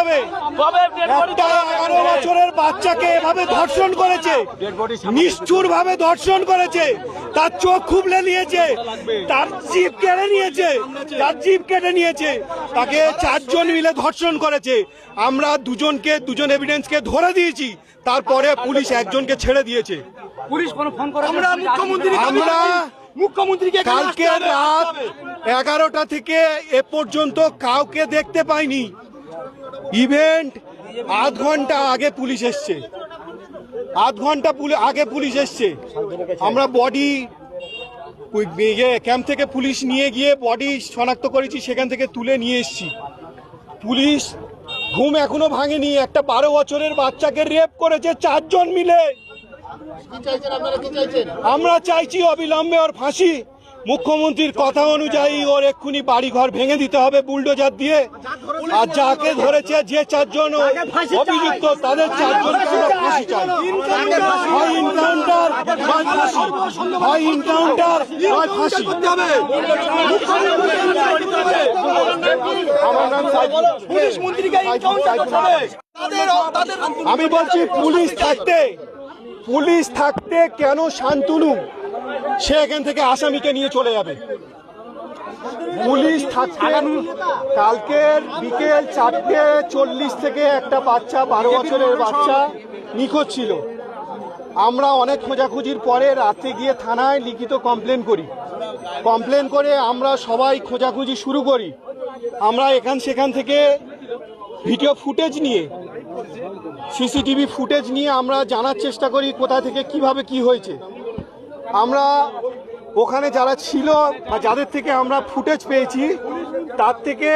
হবে। একটা 11 বছরের বাচ্চাকে এভাবে ধর্ষণ করেছে, নিষ্ঠুর ভাবে ধর্ষণ করেছে, তার চোখ খুবলে নিয়েছে, তার জিভ কেটে নিয়েছে, তাকে 4 জন মিলে ধর্ষণ করেছে। আমরা দুজন এভিডেন্সকে ধরে দিয়েছি, তারপরে পুলিশ একজনকে ছেড়ে দিয়েছে। আমরা মুখ্যমন্ত্রীকে কালকে রাত 11টা থেকে এ পর্যন্ত কাউকে দেখতে পাইনি। ইভেন্ট আধ ঘন্টা আগে পুলিশ এসছে, আমরা বডি ক্যাম্প থেকে পুলিশ নিয়ে গিয়ে বডি শনাক্ত করেছি, সেখান থেকে তুলে নিয়ে এসছি। পুলিশ ঘুম এখনো ভাঙেনি। একটা 12 বছরের বাচ্চাকে রেপ করেছে 4 জন মিলে। আমরা চাইছি অবিলম্বে ওর ফাঁসি। মুখ্যমন্ত্রীর কথা অনুযায়ী ওর এক্ষুনি বাড়ি ঘর ভেঙে দিতে হবে বুলডোজার দিয়ে। আর যাকে ধরেছে, যে 4 জন অভিযুক্ত, তাদের 4 জনকে আমরা ফাঁসি চাই। হয় ইনকাউন্টার নয় ফাঁসি, হয় ইনকাউন্টার নয় ফাঁসি। আমার নাম আমি বলছি পুলিশ থাকতে কেন শান্তনু সে এখান থেকে আসামিকে নিয়ে চলে যাবে? পুলিশ থাকতে কালকের বিকেল 4:40 থেকে একটা বাচ্চা 12 বছরের বাচ্চা নিখোঁজ ছিল। আমরা অনেক খোঁজাখুঁজির পরে রাতে গিয়ে থানায় লিখিত কমপ্লেন করে আমরা সবাই খোঁজাখুঁজি শুরু করি। আমরা সেখান থেকে ভিডিও ফুটেজ নিয়ে, সিসিটিভি ফুটেজ নিয়ে আমরা জানার চেষ্টা করি কোথা থেকে কিভাবে কি হয়েছে। আমরা ওখানে যারা ছিল বা যাদের থেকে আমরা ফুটেজ পেয়েছি, তার থেকে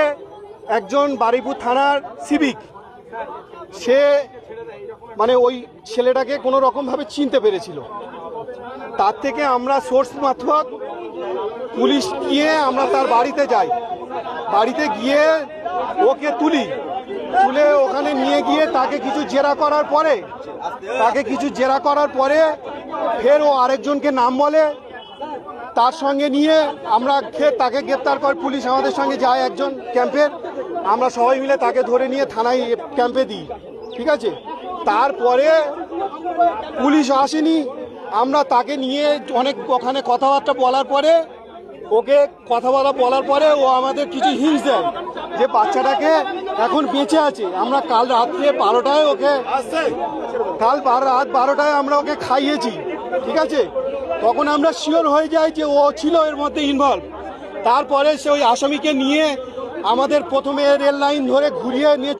একজন বারুইপুর থানার সিভিক, সে মানে ওই ছেলেটাকে কোনো রকমভাবে চিনতে পেরেছিল। তার থেকে আমরা সোর্স মারফত পুলিশ গিয়ে আমরা তার বাড়িতে যাই। বাড়িতে গিয়ে ওকে তুলে ওখানে নিয়ে গিয়ে তাকে কিছু জেরা করার পরে ফের ও আরেকজনকে নাম বলে, তার সঙ্গে নিয়ে আমরা তাকে গ্রেপ্তার করে পুলিশ আমাদের সঙ্গে যায় একজন ক্যাম্পের। আমরা সবাই মিলে তাকে ধরে নিয়ে থানায় ক্যাম্পে দিই, ঠিক আছে। তারপরে পুলিশ আসেনি, আমরা তাকে নিয়ে অনেক ওখানে কথাবার্তা বলার পরে ও আমাদের কিছু হিন্টস দেয় যে বাচ্চাটাকে এখন বেঁচে আছে। আমরা কাল রাত্রে 12টায় রাত 12টায় আমরা ওকে খাইয়েছি, ঠিক আছে। তখন আমরা শিওর হয়ে যাই যে ও ছিল এর মধ্যে ইনভলভ। তারপরে সে ওই আসামিকে নিয়ে আমাদের প্রথমে রেল লাইন ধরে ঘুরিয়ে নিয়ে